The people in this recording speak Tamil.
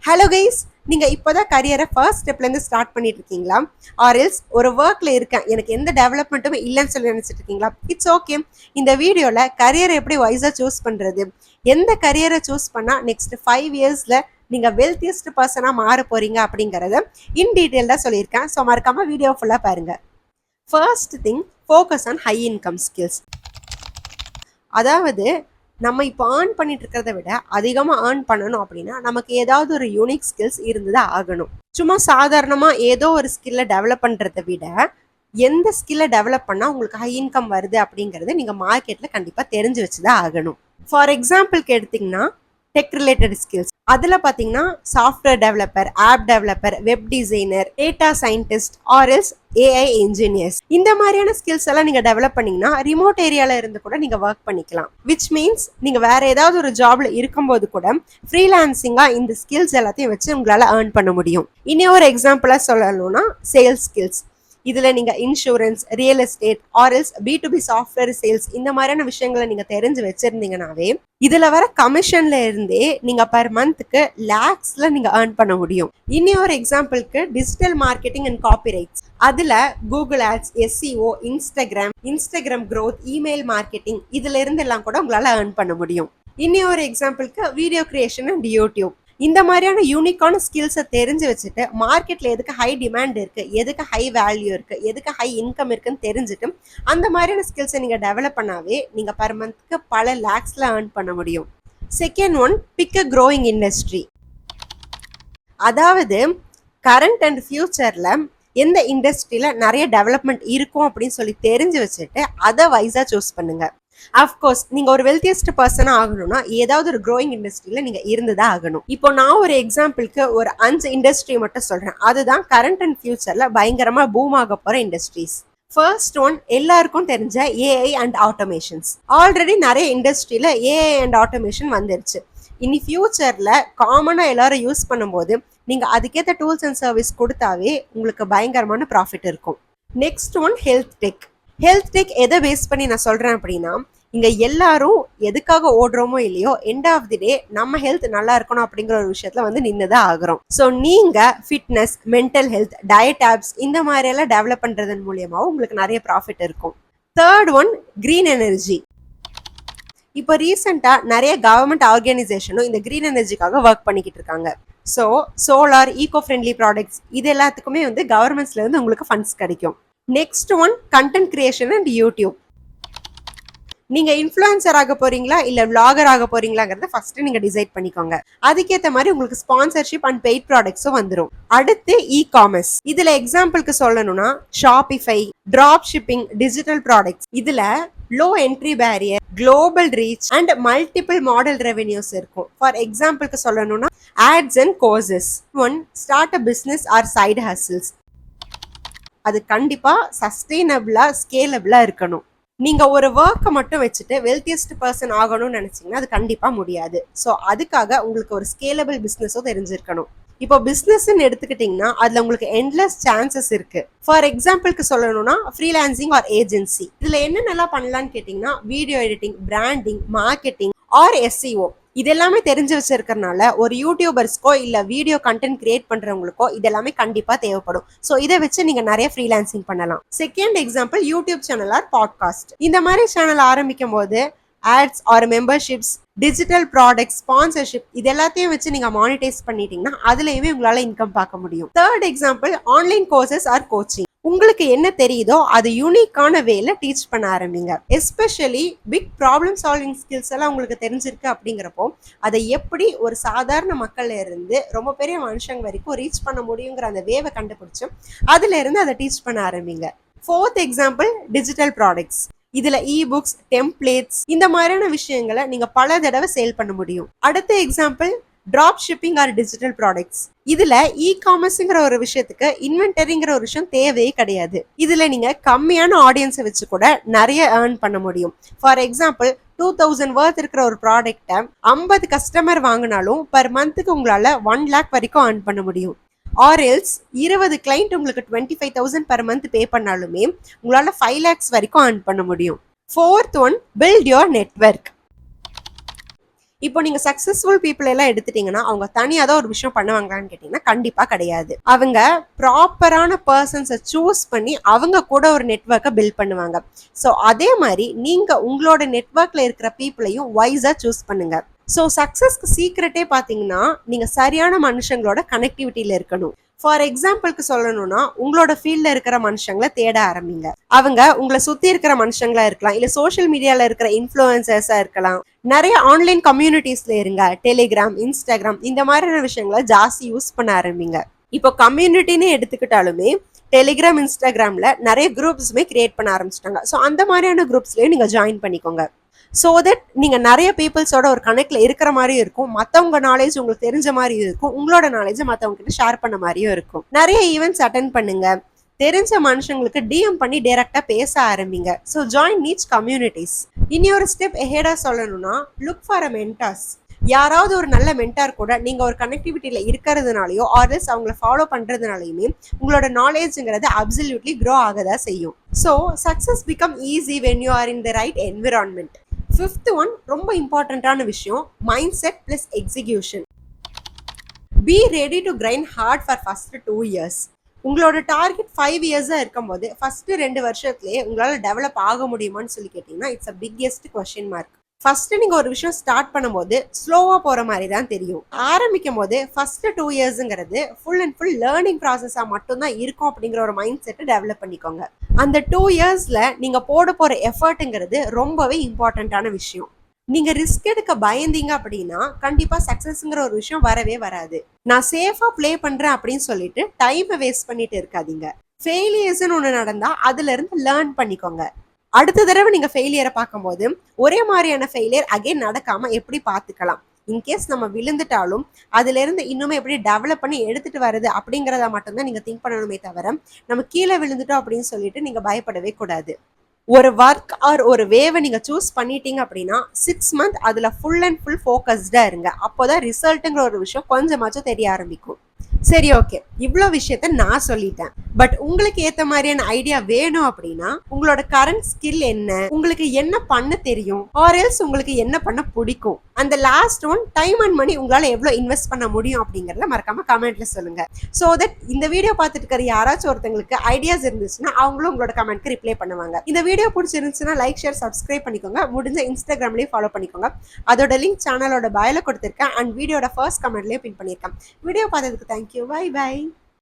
ஹலோ கைஸ், நீங்க இப்போதான் கரியரை ஃபர்ஸ்ட் ஸ்டெப்லேருந்து ஸ்டார்ட் பண்ணிட்டு இருக்கீங்களா? ஆர்எல்ஸ் ஒரு ஒர்க்ல இருக்கேன், எனக்கு எந்த டெவலப்மெண்ட்டுமே இல்லைன்னு சொல்லி நினைச்சிட்டு இருக்கீங்களா? It's okay. இந்த வீடியோல கரியரை எப்படி வைஸா சூஸ் பண்றது, எந்த கரியரை சூஸ் பண்ணா நெக்ஸ்ட் 5 இயர்ஸ்ல நீங்க வெல்த்தியஸ்ட் பர்சனா மாற போறீங்க அப்படிங்கறத இன் டீடைல்டா சொல்லியிருக்கேன். ஸோ மறக்காம வீடியோ ஃபுல்லா பாருங்க. First thing, focus on high income skills. அதாவது நம்ம இப்போ ஏர்ன் பண்ணிட்டு இருக்கிறத விட அதிகமாக ஏர்ன் பண்ணணும் அப்படின்னா நமக்கு ஏதாவது ஒரு யூனிக் ஸ்கில்ஸ் இருந்துதான் ஆகணும். சும்மா சாதாரணமாக ஏதோ ஒரு ஸ்கில்லை டெவலப் பண்ணுறதை விட எந்த ஸ்கில்லை டெவலப் பண்ணால் உங்களுக்கு ஹை இன்கம் வருது அப்படிங்கிறது நீங்கள் மார்க்கெட்டில் கண்டிப்பாக தெரிஞ்சு வச்சுதான் ஆகணும். ஃபார் எக்ஸாம்பிளுக்கு எடுத்திங்கன்னா டெக் ரிலேட்டட் ஸ்கில்ஸ். அதில் பார்த்தீங்கன்னா software developer, app developer, web designer, data scientist or else AI engineers, இந்த மாதிரியான ஸ்கில்ஸ் எல்லாம் நீங்கள் டெவலப் பண்ணீங்கன்னா ரிமோட் ஏரியாவில் இருந்து கூட நீங்கள் ஒர்க் பண்ணிக்கலாம். விச் மீன்ஸ் நீங்கள் வேற ஏதாவது ஒரு ஜாப்ல இருக்கும்போது கூட ஃப்ரீலான்சிங்காக இந்த ஸ்கில்ஸ் எல்லாத்தையும் வச்சு உங்களால் ஏர்ன் பண்ண முடியும். இனி ஒரு எக்ஸாம்பிளாக சொல்லணும்னா சேல்ஸ் ஸ்கில்ஸ். இதில் நீங்கள் insurance, real estate or else B2B software sales, இந்த மாதிரியான விஷயங்களை நீங்கள் தெரிஞ்சு வச்சிருந்தீங்கன்னாவே இதில் வர கமிஷன்ல இருந்தே நீங்கள் பர் மந்த்துக்கு லேக்ஸ்ல நீங்கள் ஏர்ன் பண்ண முடியும். இனி ஒரு எக்ஸாம்பிளுக்கு டிஜிட்டல் மார்க்கெட்டிங் அண்ட் காப்பிரைட்ஸ். அதில் Google ads, SEO, Instagram growth, email marketing, இதுல இருந்து எல்லாம் கூட உங்களால் ஏர்ன் பண்ண முடியும். இனி ஒரு எக்ஸாம்பிளுக்கு வீடியோ கிரியேஷன் அண்ட் யூடியூப். இந்த மாதிரியான யூனிக்கான ஸ்கில்ஸை தெரிஞ்சு வச்சுட்டு மார்க்கெட்ல எதுக்கு ஹை டிமாண்ட் இருக்கு, எதுக்கு ஹை வேல்யூ இருக்கு, எதுக்கு ஹை இன்கம் இருக்குன்னு தெரிஞ்சுட்டு அந்த மாதிரியான ஸ்கில்ஸை நீங்க டெவலப் பண்ணாவே நீங்க பர் மந்த்க்கு பல லேக்ஸ்ல ஏர்ன் பண்ண முடியும். Second one, pick a growing industry. அதாவது கரண்ட் அண்ட் ஃபியூச்சர்ல எந்த இண்டஸ்ட்ரியில நிறைய டெவலப்மெண்ட் இருக்கும் அப்படின்னு சொல்லி தெரிஞ்சு வச்சுட்டு அதை வைஸா சூஸ் பண்ணுங்க. அஃப்கோர்ஸ் நீங்க ஒரு வெல்த்தியஸ்ட் பர்சனா ஆகணும்னா ஏதாவது ஒரு க்ரோயிங் இண்டஸ்ட்ரியில நீங்க இருந்துதான் ஆகணும். இப்போ நான் ஒரு எக்ஸாம்பிளுக்கு ஒரு 5 இண்டஸ்ட்ரி மட்டும் சொல்றேன். அதுதான் கரண்ட் அண்ட் ஃபியூச்சர்ல பயங்கரமா பூம் ஆக போற இண்டஸ்ட்ரீஸ். ஃபர்ஸ்ட் ஒன், எல்லாருக்கும் தெரிஞ்ச ஏஐ அண்ட் ஆட்டோமேஷன்ஸ். ஆல்ரெடி நிறைய இண்டஸ்ட்ரியில ஏஐ அண்ட் ஆட்டோமேஷன் வந்துருச்சு. இனி ஃபியூச்சர்ல காமனா எல்லாரும் யூஸ் பண்ணும்போது நீங்க அதுக்கேற்ற டூல்ஸ் அண்ட் சர்வீஸ் கொடுத்தாவே உங்களுக்கு பயங்கரமான ப்ராஃபிட் இருக்கும். Next one, health tech. Health tech எதை பேஸ் பண்ணி நான் சொல்றேன் அப்படின்னா, இங்க எல்லாரும் எதுக்காக ஓடுறோமோ இல்லையோ எண்ட் ஆஃப் தி டே நம்ம ஹெல்த் நல்லா இருக்கணும் அப்படிங்கிற ஒரு விஷயத்துல வந்து நின்னுதான் ஆகுறோம். ஸோ நீங்க fitness, mental health, diet apps இந்த மாதிரி எல்லாம் டெவலப் பண்றதன் மூலியமாவும் உங்களுக்கு நிறைய ப்ராஃபிட் இருக்கும். Third one, green energy. இப்போ ரீசெண்டா நிறைய கவர்மெண்ட் ஆர்கனைசேஷனும் இந்த கிரீன் எனர்ஜிக்காக ஒர்க் பண்ணிக்கிட்டு இருக்காங்க. So solar, eco friendly products, இது எல்லாத்துக்குமே வந்து கவர்மெண்ட்ஸ்ல இருந்து உங்களுக்கு ஃபண்ட்ஸ் கிடைக்கும். Next one, content creation and YouTube. நீங்க இன்ஃப்ளூயன்சர் ஆக போறீங்களா இல்ல விளாகர் ஆக போறீங்களாங்கிறத ஃபர்ஸ்ட் நீங்க டிசைட் பண்ணிக்கோங்க. அதுக்கேற்ற மாதிரி உங்களுக்கு ஸ்பான்சர்ஷிப் அண்ட் பெய்ட் ப்ராடக்ட்ஸும் வந்துடும். அடுத்து இ-காமர்ஸ். இதுல எக்ஸாம்பிளுக்கு சொல்லணும்னா Shopify, drop shipping, digital products. இதுல low entry barrier, global reach and multiple model revenues இருக்கும். ஃபார் எக்ஸாம்பிளுக்கு சொல்லணும்னா ads and courses. One, start a business or side hustles. அது கண்டிப்பா சஸ்டெயினபிளா, ஸ்கேலபிளா இருக்கணும். நீங்க ஒரு ஒர்க்கை மட்டும் வச்சுட்டு வெல்த்தியஸ்ட் பர்சன் ஆகணும்னு நினைச்சீங்கன்னா அது கண்டிப்பா முடியாது. ஸோ அதுக்காக உங்களுக்கு ஒரு ஸ்கேலபிள் பிசினஸும் தெரிஞ்சிருக்கணும். இப்போ பிசினஸ்ன்னு எடுத்துக்கிட்டீங்கன்னா அதுல உங்களுக்கு எண்ட்லெஸ் சான்சஸ் இருக்கு. ஃபார் எக்ஸாம்பிளுக்கு சொல்லணும்னா ஃப்ரீலான்சிங் ஆர் ஏஜென்சி. இதுல என்னென்னலாம் பண்ணலாம்னு கேட்டீங்கன்னா video editing, branding, marketing R SEO, இதெல்லாமே தெரிஞ்சு வச்சிருக்கறனால ஒரு யூடியூபர்ஸ்க்கோ இல்ல வீடியோ கண்டென்ட் கிரியேட் பண்றவங்களுக்கோ இதெல்லாமே கண்டிப்பா தேவைப்படும். ஸோ இதை வச்சு நீங்க நிறைய ஃப்ரீலான்சிங் பண்ணலாம். Second example, YouTube channel or podcast. இந்த மாதிரி சேனல் ஆரம்பிக்கும் போது ads or memberships, digital product, sponsorship, இது எல்லாத்தையும் வச்சு நீங்க மானிட்டைஸ் பண்ணிட்டீங்கன்னா அதுலயுமே உங்களால இன்கம் பார்க்க முடியும். Third example, online courses or coaching. உங்களுக்கு என்ன தெரியுதோ அது யூனிக்கான வேல டீச் பண்ண ஆரம்பிங்க. Especially big problem solving skills எல்லாம் உங்களுக்கு தெரிஞ்சிருக்கு அப்படிங்கிறப்போ அதை எப்படி ஒரு சாதாரண மக்கள்ல இருந்து ரொம்ப பெரிய மனுஷங்க வரைக்கும் ரீச் பண்ண முடியுங்கிற அந்த வேவை கண்டுபிடிச்சு அதுல இருந்து அதை டீச் பண்ண ஆரம்பிங்க. Fourth example, digital products. இதுல இ-புக்ஸ், டெம்ப்ளேட்ஸ், இந்த மாதிரியான விஷயங்களை நீங்க பல தடவை சேல் பண்ண முடியும். அடுத்த example, drop shipping or digital products. இதுல இ-காமர்ஸ்ங்கிற ஒரு விஷயத்துக்கு இன்வென்டரிங்கிற ஒரு விஷயம் தேவையே கிடையாது. இதுல நீங்க கம்மியான ஆடியன்ஸை வச்சு கூட நிறைய ஏர்ன் பண்ண முடியும். ஃபார் எக்ஸாம்பிள் 2000 வர்த் இருக்கிற ஒரு ப்ராடக்டை 50 கஸ்டமர் வாங்கினாலும் பர் மந்த்துக்கு உங்களால 1 lakh வரைக்கும் ஏர்ன் பண்ண முடியும். ஆர்எல்ஸ் 20 கிளைண்ட் உங்களுக்கு 25,000 பர் மந்த் பே பண்ணாலுமே உங்களால 5 lakhs வரைக்கும் ஏர்ன் பண்ண முடியும். Fourth one, build your network. இப்போ நீங்க சக்சஸ்ஃபுல் பீப்புள் எல்லாம் எடுத்துட்டீங்கன்னா அவங்க தனியாக தான் ஒரு விஷயம் பண்ணுவாங்களான்னு கேட்டீங்கன்னா கண்டிப்பா கிடையாது. அவங்க ப்ராப்பரான பர்சன்ஸை சூஸ் பண்ணி அவங்க கூட ஒரு நெட்வொர்க்கை பில்ட் பண்ணுவாங்க. ஸோ அதே மாதிரி நீங்க உங்களோட நெட்வொர்க்ல இருக்கிற பீப்புளையும் வைஸா சூஸ் பண்ணுங்க. ஸோ சக்சஸ்க்கு சீக்ரெட்டே பார்த்தீங்கன்னா நீங்க சரியான மனுஷங்களோட கனெக்டிவிட்டியில இருக்கணும். ஃபார் எக்ஸாம்பிளுக்கு சொல்லணும்னா உங்களோட ஃபீல்ட்ல இருக்கிற மனுஷங்களை தேட ஆரம்பிங்க. அவங்க உங்களை சுத்தி இருக்கிற மனுஷங்களா இருக்கலாம், இல்ல சோஷியல் மீடியால இருக்கிற இன்ஃப்ளூயன்சர்ஸா இருக்கலாம். நிறைய ஆன்லைன் கம்யூனிட்டிஸ்ல இருங்க. டெலிகிராம், இன்ஸ்டாகிராம் இந்த மாதிரியான விஷயங்களை ஜாஸ்தி யூஸ் பண்ண ஆரம்பிங்க. இப்போ கம்யூனிட்டின்னு எடுத்துக்கிட்டாலுமே டெலிகிராம், இன்ஸ்டாகிராம்ல நிறைய குரூப்ஸுமே கிரியேட் பண்ண ஆரம்பிச்சிட்டாங்க. ஸோ அந்த மாதிரியான குரூப்ஸ்லயும் நீங்க ஜாயின் பண்ணிக்கோங்க. ஸோ தட் நீங்க நிறைய பீப்புள்ஸோட ஒரு கனெக்ட்ல இருக்கிற மாதிரியும் இருக்கும், மற்றவங்க நாலேஜ் உங்களுக்கு தெரிஞ்ச மாதிரியும் இருக்கும், உங்களோட நாலேஜ் மற்றவங்க கிட்ட ஷேர் பண்ண மாதிரியும் இருக்கும். நிறைய ஈவெண்ட்ஸ் அட்டென்ட் பண்ணுங்க. தெரிஞ்ச மனுஷங்களுக்கு டிஎம் பண்ணி டைரக்டா பேச ஆரம்பிங்க. So join நீச் communities. இனி ஒரு ஸ்டெப் ஹெடா சொல்லணும்னா லுக் ஃபார் அ மென்டார்ஸ். யாராவது ஒரு நல்ல மென்டார் கூட நீங்க ஒரு கனெக்டிவிட்டியில இருக்கிறதுனாலயோ ஆர்எஸ் அவங்களை ஃபாலோ பண்றதுனாலயுமே உங்களோட நாலேஜ்ங்கிறது அப்சல்யூட்லி க்ரோ ஆகதா செய்யும். So success become easy when you are in the right environment. Fifth one ரொம்ப இம்பார்ட்டண்ட்டான விஷயம், mindset plus execution. Be ready to grind hard for first 2 years. உங்களோட டார்கெட் 5 இயர்ஸாக இருக்கும்போது ஃபர்ஸ்ட் 2 வருஷத்துலேயே உங்களால் டெவலப் ஆக முடியுமான்னு சொல்லி கேட்டிங்கன்னா it's a biggest question mark. First நீங்க ஒரு விஷயம் ஸ்டார்ட் பண்ணும்போது ஸ்லோவா போற மாதிரி தான் தெரியும். ஆரம்பிக்கும் போது ஃபர்ஸ்ட் 2 இயர்ஸ்ங்கிறது ஃபுல் அண்ட் ஃபுல் லேர்னிங் ப்ராசஸா மட்டும்தான் இருக்கும் அப்படிங்கிற ஒரு மைண்ட் செட்டை டெவலப் பண்ணிக்கோங்க. அந்த 2 இயர்ஸ்ல நீங்க போட போற எஃபர்ட்ங்கிறது ரொம்பவே இம்பார்ட்டன்டான விஷயம். நீங்க ரிஸ்க் எடுக்க பயந்தீங்க அப்படின்னா கண்டிப்பா சக்சஸ்ங்கிற ஒரு விஷயம் வரவே வராது. நான் சேஃபா பிளே பண்றேன் அப்படின்னு சொல்லிட்டு டைமை வேஸ்ட் பண்ணிட்டு இருக்காதீங்க. ஃபெயிலியர்ஸ்ன்னு ஒன்று நடந்தா அதுல இருந்து லேர்ன் பண்ணிக்கோங்க. அடுத்த தடவை நீங்க ஃபெயிலியரை பார்க்கும்போது ஒரே மாதிரியான ஃபெயிலியர் அகைன் நடக்காம எப்படி பார்த்துக்கலாம். இன்கேஸ் நம்ம விழுந்துட்டாலும் அதுல இருந்து இன்னுமே எப்படி டெவலப் பண்ணி எடுத்துட்டு வருது அப்படிங்கிறத மட்டும்தான் நீங்க திங்க் பண்ணணுமே தவிர நம்ம கீழே விழுந்துட்டோம் அப்படின்னு சொல்லிட்டு நீங்க பயப்படவே கூடாது. ஒரு ஒர்க் ஆர் ஒரு வேவை நீங்க சூஸ் பண்ணிட்டீங்க அப்படின்னா 6 months அதுல ஃபுல் அண்ட் ஃபுல் ஃபோக்கஸ்டா இருங்க. அப்போதான் ரிசல்ட்டுங்கிற ஒரு விஷயம் கொஞ்சமாச்சும் தெரிய ஆரம்பிக்கும். சரி, ஓகே, இவ்வளோ விஷயத்த நான் சொல்லிட்டேன். பட் உங்களுக்கு ஏத்த மாதிரியான ஐடியா வேணும் அப்படின்னா உங்களோட கரண்ட் ஸ்கில் என்ன, உங்களுக்கு என்ன பண்ண தெரியும், ஆர் எல்ஸ் உங்களுக்கு என்ன பண்ண பிடிக்கும், அந்த last one time and money உங்களால எவ்வளவு இன்வெஸ்ட் பண்ண முடியும் அப்படிங்கறத மறக்காம கமெண்ட்ல சொல்லுங்க. சோ தட் இந்த வீடியோ பார்த்துட்டு இருக்கிற யாராச்சும் ஒருத்தங்களுக்கு ஐடியாஸ் இருந்துச்சுன்னா அவங்களும் உங்களோட கமெண்ட்க்கு ரிப்ளை பண்ணுவாங்க. இந்த வீடியோ பிடிச்சிருந்துச்சுன்னா லைக், ஷேர், சப்ஸ்கிரைப் பண்ணிக்கோங்க. முடிஞ்ச இன்ஸ்டாகிராம்லயும் ஃபாலோ பண்ணிக்கோங்க. அதோட லிங்க் சேனலோட பயோல கொடுத்திருக்கேன் அண்ட் வீடியோட ஃபர்ஸ்ட் கமெண்ட்லயும் பின் பண்ணிருக்கேன். வீடியோ பார்த்ததுக்கு தேங்க்யூ. By by.